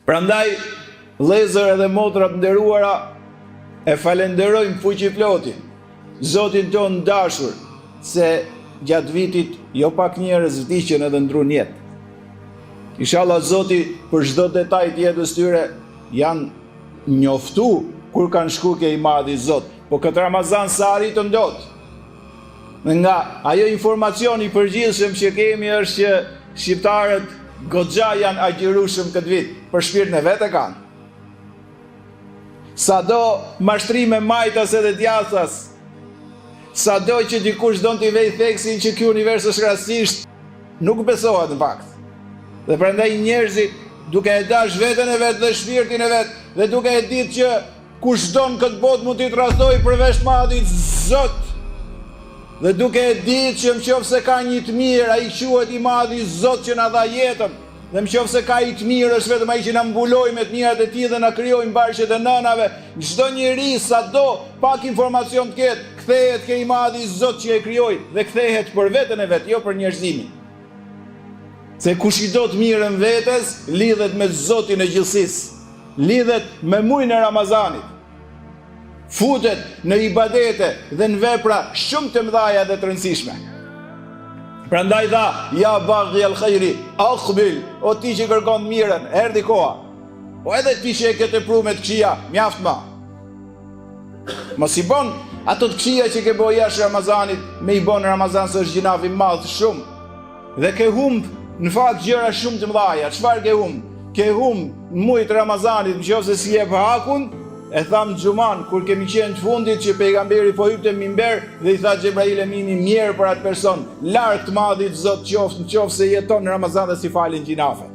Prandaj, vëllezër edhe motra të nderuara, e falenderojmë fuqiplotin, Zotin ton dashur, se gjatë vitit jo pak njerëz vdiqën edhe ndruan jetë. Inshallah Zoti për çdo detaj të jetës tyre janë njoftu kur kanë shku ke i madhi Zot, po këtë Ramazan sa arritën dot. Nga ajo informacioni i përgjithshëm që kemi është që shqiptarët goxha janë agjirueshëm këtë vit, për shpirtin e vet e kanë. Sado mashtrime majtas edhe djathtas, sado që dikush don t'i vej theksin që ky univers është rastisht, nuk besohet në fakt. Dhe prandaj njerëzit duke e dash veten e vet dhe shpirtin e vet, dhe duke e ditë që kush don këtë botë mund t'i tradhtojë përveç madhit Zot, dhe duke e ditë që nëse ka një të mirë, ai quhet i madhi Zot që na dha jetën, dhe nëse ka i të mirë është vetëm ai që na mbuloi me të mirat e tij dhe na krijoi mbarqet e nënave. Çdo njeri sado pak informacion të ketë, kthehet ke i madhi Zot që e krijoi dhe kthehet për veten e vet, jo për njerëzimin. Se kush i do të mirën vetes, lidhet me Zotin e gjithësisë, lidhet me muajin e Ramazanit, futet në ibadete dhe në vepra shumë të mëdha dhe të rëndësishme. Prandaj tha, ja baghi al khairi, aqbil, o ti që kërkon mirën, erdhi koha. Po edhe ti që e ke tepruar me të këqija, mjaft ma. Mos i bon ato të këqija që ke bëu jashtë Ramazanit, me i bon Ramazan se është gjinav i madh shumë. Dhe ke humb në fakt gjëra shumë të mëdha. Çfarë ke humb? Ke humb në muajin e Ramazanit, nëse si jep hakun, e tham xhuman kur kemi qenë të fundit që pejgamberi po hyrte në minber dhe i tha Xhebrail Emini mirë për atë person, larg të madhit Zot qoftë nëse jeton në Ramazan dhe si falen gjinafe.